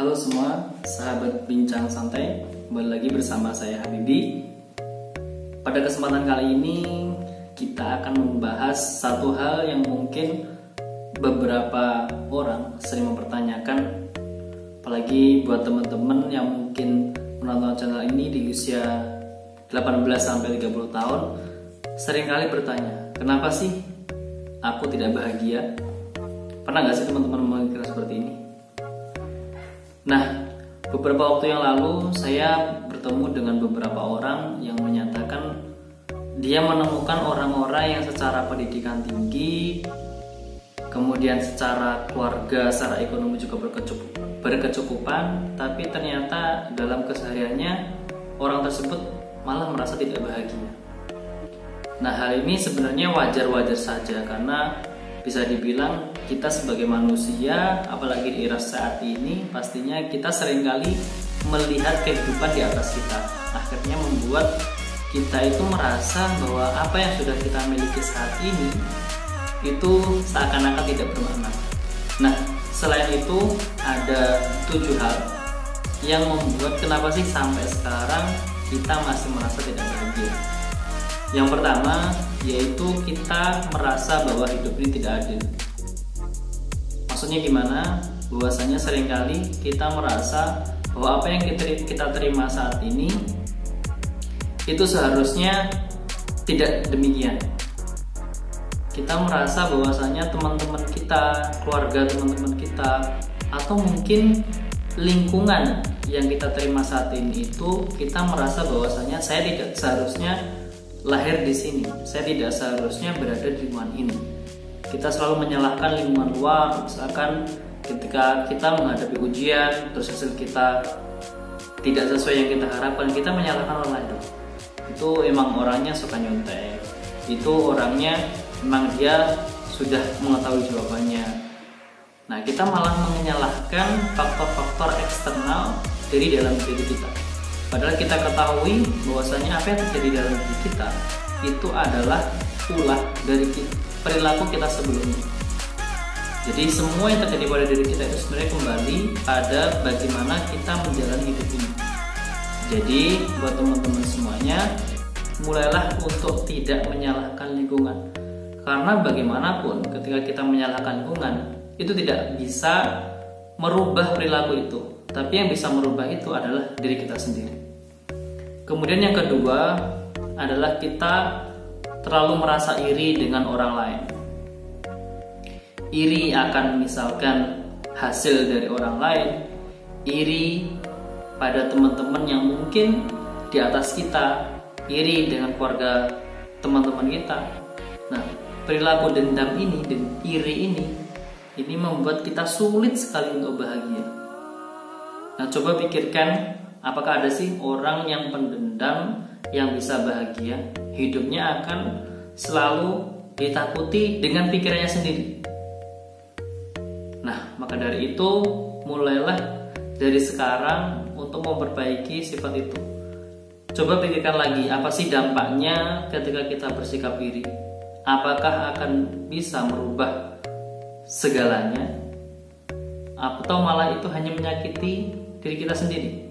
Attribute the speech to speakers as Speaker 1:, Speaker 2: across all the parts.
Speaker 1: Halo semua, sahabat Bincang Santai, kembali lagi bersama saya Habibi. Pada kesempatan kali ini kita akan membahas satu hal yang mungkin beberapa orang sering mempertanyakan, apalagi buat teman-teman yang mungkin menonton channel ini di usia 18-30 tahun, seringkali bertanya, kenapa sih aku tidak bahagia? Pernah nggak sih teman-teman memikirkan seperti ini? Nah, beberapa waktu yang lalu saya bertemu dengan beberapa orang yang menyatakan dia menemukan orang-orang yang secara pendidikan tinggi, kemudian secara keluarga, secara ekonomi juga berkecukupan, tapi ternyata dalam kesehariannya orang tersebut malah merasa tidak bahagia. Nah, hal ini sebenarnya wajar-wajar saja karena bisa dibilang kita sebagai manusia, apalagi di era saat ini, pastinya kita seringkali melihat kehidupan di atas kita. Akhirnya membuat kita itu merasa bahwa apa yang sudah kita miliki saat ini itu seakan-akan tidak bermakna. Nah, selain itu ada 7 hal yang membuat kenapa sih sampai sekarang kita masih merasa tidak bahagia. Yang pertama yaitu kita merasa bahwa hidup ini tidak adil. Maksudnya gimana? Bahwasanya seringkali kita merasa bahwa apa yang kita terima saat ini itu seharusnya tidak demikian. Kita merasa bahwasanya teman-teman kita, keluarga teman-teman kita, atau mungkin lingkungan yang kita terima saat ini itu kita merasa bahwasanya saya tidak seharusnya lahir di sini, saya tidak seharusnya berada di lingkungan ini. Kita selalu menyalahkan lingkungan luar, misalkan ketika kita menghadapi ujian, terus hasil kita tidak sesuai yang kita harapkan, kita menyalahkan orang lain. Itu emang orangnya suka nyontek, itu orangnya memang dia sudah mengetahui jawabannya. Nah, kita malah menyalahkan faktor-faktor eksternal dari dalam diri kita. Padahal kita ketahui bahwasanya apa yang terjadi dalam diri kita itu adalah ulah dari perilaku kita sebelumnya. Jadi semua yang terjadi pada diri kita itu sebenarnya kembali pada bagaimana kita menjalani hidup ini. Jadi buat teman-teman semuanya, mulailah untuk tidak menyalahkan lingkungan. Karena bagaimanapun ketika kita menyalahkan lingkungan, itu tidak bisa merubah perilaku itu. Tapi yang bisa merubah itu adalah diri kita sendiri. Kemudian yang kedua adalah kita terlalu merasa iri dengan orang lain. Iri akan misalkan hasil dari orang lain, iri pada teman-teman yang mungkin di atas kita, iri dengan keluarga teman-teman kita. Nah, perilaku dendam ini dan iri ini membuat kita sulit sekali untuk bahagia. Nah, coba pikirkan, apakah ada sih orang yang pendendam yang bisa bahagia? Hidupnya akan selalu ditakuti dengan pikirannya sendiri. Nah, maka dari itu mulailah dari sekarang untuk memperbaiki sifat itu. Coba pikirkan lagi, apa sih dampaknya ketika kita bersikap iri? Apakah akan bisa merubah segalanya? Atau malah itu hanya menyakiti diri kita sendiri?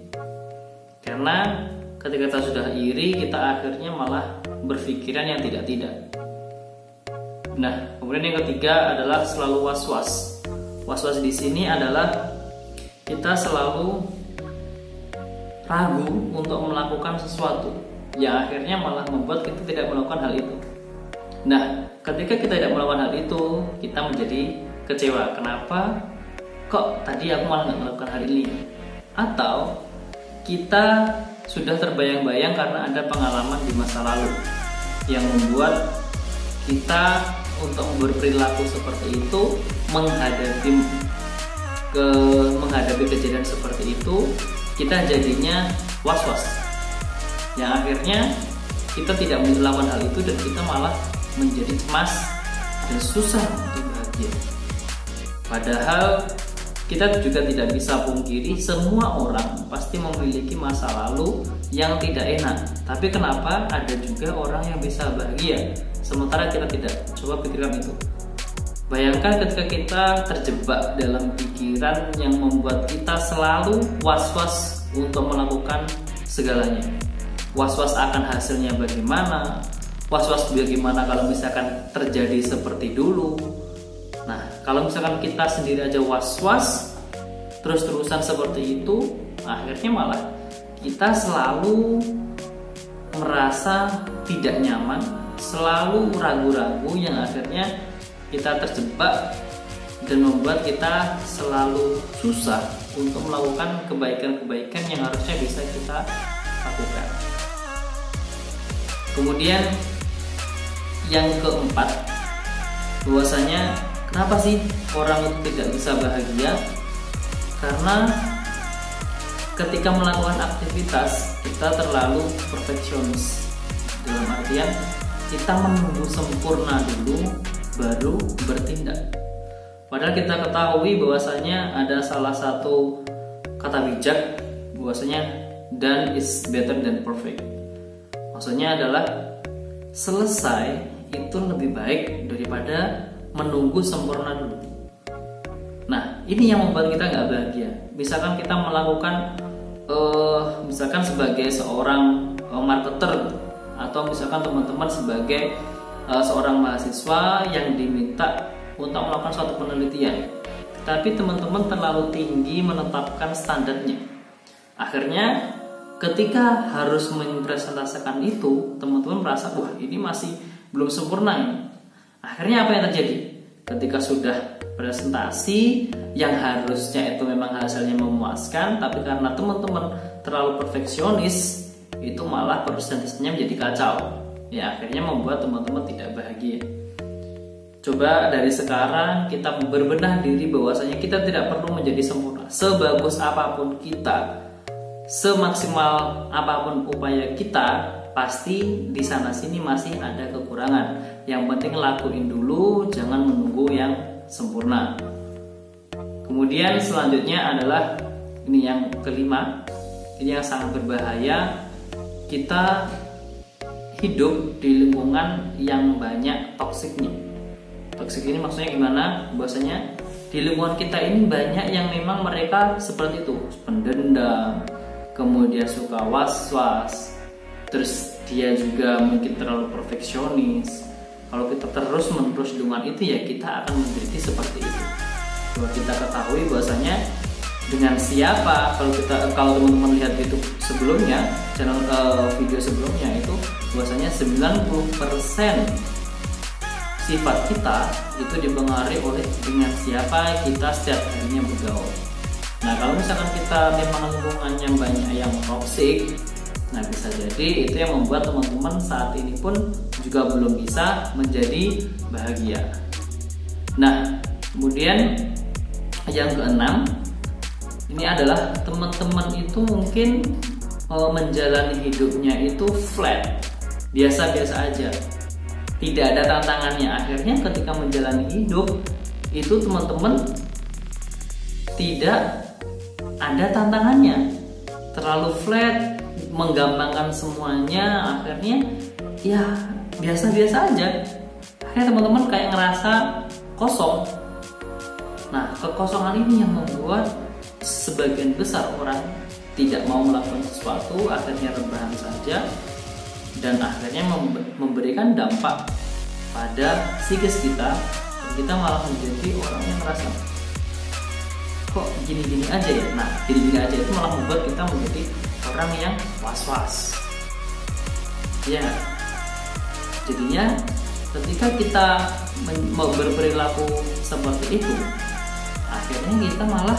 Speaker 1: Karena ketika kita sudah iri, kita akhirnya malah berpikiran yang tidak-tidak. Nah, kemudian yang ketiga adalah selalu was-was. Was-was di sini adalah kita selalu ragu untuk melakukan sesuatu yang akhirnya malah membuat kita tidak melakukan hal itu. Nah, ketika kita tidak melakukan hal itu, kita menjadi kecewa. Kenapa? Kok tadi aku malah nggak melakukan hal ini? Atau kita sudah terbayang-bayang karena ada pengalaman di masa lalu yang membuat kita untuk berperilaku seperti itu, menghadapi kejadian seperti itu, kita jadinya was-was. Yang akhirnya kita tidak melakukan hal itu dan kita malah menjadi cemas dan susah untuk bahagia. Padahal kita juga tidak bisa pungkiri semua orang pasti memiliki masa lalu yang tidak enak. Tapi kenapa ada juga orang yang bisa bahagia sementara kita tidak? Coba pikirkan itu. Bayangkan ketika kita terjebak dalam pikiran yang membuat kita selalu was-was untuk melakukan segalanya. Was-was akan hasilnya bagaimana, was-was bagaimana kalau misalkan terjadi seperti dulu. Nah, kalau misalkan kita sendiri aja was-was, terus-terusan seperti itu, akhirnya malah kita selalu merasa tidak nyaman, selalu ragu-ragu yang akhirnya kita terjebak dan membuat kita selalu susah untuk melakukan kebaikan-kebaikan yang harusnya bisa kita lakukan. Kemudian yang keempat, bahwasanya kenapa sih orang itu tidak bisa bahagia? Karena ketika melakukan aktivitas kita terlalu perfeksionis, dalam artian kita menunggu sempurna dulu baru bertindak. Padahal kita ketahui bahwasanya ada salah satu kata bijak bahwasanya done is better than perfect. Maksudnya adalah selesai itu lebih baik daripada menunggu sempurna dulu. Nah, ini yang membuat kita nggak bahagia. Misalkan kita melakukan misalkan sebagai seorang marketer, atau misalkan teman-teman sebagai seorang mahasiswa yang diminta untuk melakukan suatu penelitian, tapi teman-teman terlalu tinggi menetapkan standarnya. Akhirnya ketika harus mempresentasikan itu, teman-teman merasa wah ini masih belum sempurna ini. Akhirnya apa yang terjadi? Ketika sudah presentasi yang harusnya itu memang hasilnya memuaskan, tapi karena teman-teman terlalu perfeksionis, itu malah presentasinya menjadi kacau. Ya, akhirnya membuat teman-teman tidak bahagia. Coba dari sekarang kita berbenah diri bahwasanya kita tidak perlu menjadi sempurna. Sebagus apapun kita, semaksimal apapun upaya kita, pasti di sana sini masih ada kekurangan. Yang penting lakuin dulu, jangan menunggu yang sempurna. Kemudian selanjutnya adalah ini yang kelima, ini yang sangat berbahaya. Kita hidup di lingkungan yang banyak toksiknya. Toksik ini maksudnya gimana? Bahwasanya di lingkungan kita ini banyak yang memang mereka seperti itu, pendendam, kemudian suka was-was, terus dia juga mungkin terlalu perfeksionis. Kalau kita terus-menerus dengan itu, ya kita akan menjadi seperti itu. Coba kita ketahui bahwasanya dengan siapa, kalau teman-teman lihat YouTube sebelumnya, channel video sebelumnya itu bahwasanya 90% sifat kita itu dipengaruhi oleh dengan siapa kita setiap harinya bergaul. Nah, kalau misalkan kita memang lingkungannya banyak yang toksik, nah bisa jadi itu yang membuat teman-teman saat ini pun juga belum bisa menjadi bahagia. Nah, kemudian yang keenam, ini adalah teman-teman itu mungkin menjalani hidupnya itu flat, biasa-biasa aja, tidak ada tantangannya. Akhirnya ketika menjalani hidup itu teman-teman tidak ada tantangannya, terlalu flat, menggampangkan semuanya, akhirnya ya biasa-biasa aja. Akhirnya teman-teman kayak ngerasa kosong. Nah, kekosongan ini yang membuat sebagian besar orang tidak mau melakukan sesuatu, akhirnya rebahan saja, dan akhirnya memberikan dampak pada psikis kita. Kita malah menjadi orang yang merasa kok gini-gini aja ya. Nah, gini-gini aja itu malah membuat kita menjadi orang yang was-was. Ya, jadinya ketika kita berperilaku seperti itu, akhirnya kita malah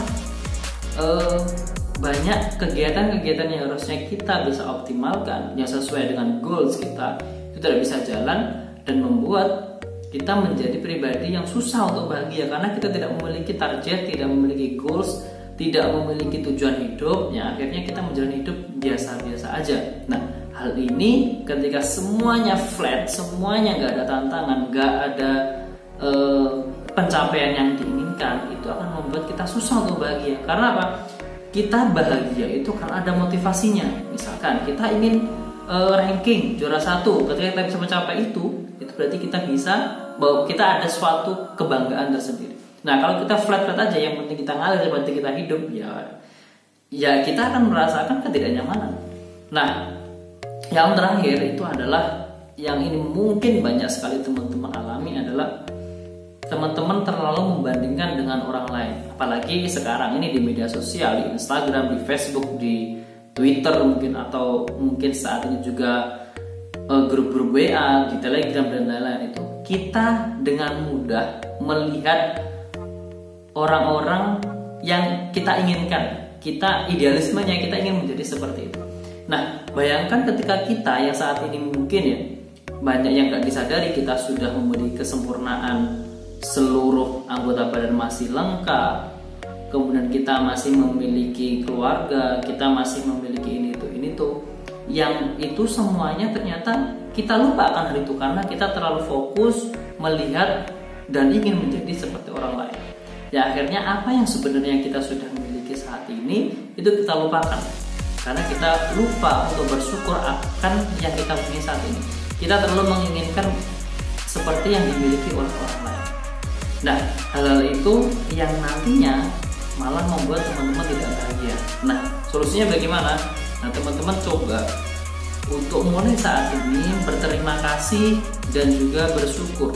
Speaker 1: banyak kegiatan-kegiatan yang harusnya kita bisa optimalkan, yang sesuai dengan goals kita, itu tidak bisa jalan, dan membuat kita menjadi pribadi yang susah untuk bahagia karena kita tidak memiliki target, tidak memiliki goals, tidak memiliki tujuan hidup. Ya, akhirnya kita menjalani hidup biasa-biasa aja. Nah, hal ini ketika semuanya flat, semuanya nggak ada tantangan, nggak ada pencapaian yang diinginkan, itu akan membuat kita susah untuk bahagia. Karena apa? Kita bahagia itu karena ada motivasinya. Misalkan kita ingin ranking juara 1. Ketika kita bisa mencapai itu berarti kita bisa, bahwa kita ada suatu kebanggaan tersendiri. Nah, kalau kita flat aja, yang penting kita ngalir, yang penting kita hidup, ya kita akan merasakan ketidaknyamanan. Nah, yang terakhir itu adalah yang ini mungkin banyak sekali teman-teman alami, adalah teman-teman terlalu membandingkan dengan orang lain. Apalagi sekarang ini di media sosial, di Instagram, di Facebook, di Twitter mungkin, atau mungkin saat ini juga grup-grup WA, di Telegram dan lain-lain, itu kita dengan mudah melihat orang-orang yang kita inginkan, idealismenya kita ingin menjadi seperti itu. Nah, bayangkan ketika kita yang saat ini mungkin ya banyak yang gak disadari, kita sudah memberi kesempurnaan, seluruh anggota badan masih lengkap, kemudian kita masih memiliki keluarga, kita masih memiliki ini tuh, yang itu semuanya ternyata kita lupa akan hal itu karena kita terlalu fokus melihat dan ingin menjadi seperti orang lain. Ya, akhirnya apa yang sebenarnya kita sudah miliki saat ini itu kita lupakan karena kita lupa untuk bersyukur akan yang kita punya saat ini. Kita terlalu menginginkan seperti yang dimiliki oleh orang lain. Nah, hal-hal itu yang nantinya malah membuat teman-teman tidak bahagia. Nah, solusinya bagaimana? Nah, teman-teman coba untuk mulai saat ini berterima kasih dan juga bersyukur.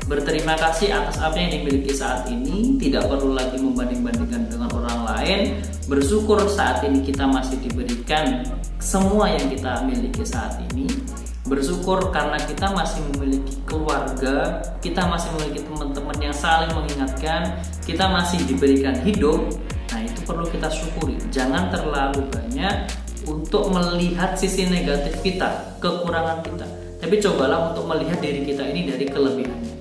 Speaker 1: Berterima kasih atas apa yang dimiliki saat ini, tidak perlu lagi membanding-bandingkan dengan orang lain. Bersyukur saat ini kita masih diberikan semua yang kita miliki saat ini. Bersyukur karena kita masih memiliki keluarga, kita masih memiliki teman-teman yang saling mengingatkan, kita masih diberikan hidup. Nah, itu perlu kita syukuri. Jangan terlalu banyak untuk melihat sisi negatif kita, kekurangan kita, tapi cobalah untuk melihat diri kita ini dari kelebihannya.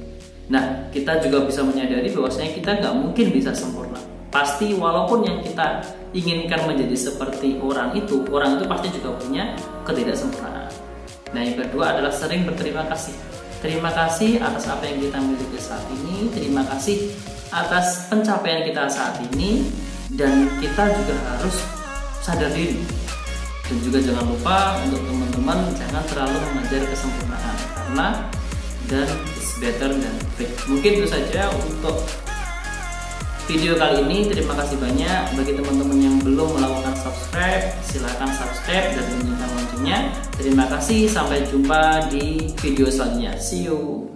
Speaker 1: Nah, kita juga bisa menyadari bahwasanya kita nggak mungkin bisa sempurna. Pasti walaupun yang kita inginkan menjadi seperti orang itu pasti juga punya ketidaksempurnaan. Nah, yang kedua adalah sering berterima kasih. Terima kasih atas apa yang kita miliki saat ini, terima kasih atas pencapaian kita saat ini, dan kita juga harus sadar diri. Dan juga jangan lupa untuk teman-teman jangan terlalu mengejar kesempurnaan, karena dan is better than fake. Mungkin itu saja untuk video kali ini. Terima kasih banyak. Bagi teman-teman yang belum melakukan subscribe, silahkan subscribe dan bunyikan loncengnya. Terima kasih, sampai jumpa di video selanjutnya. See you.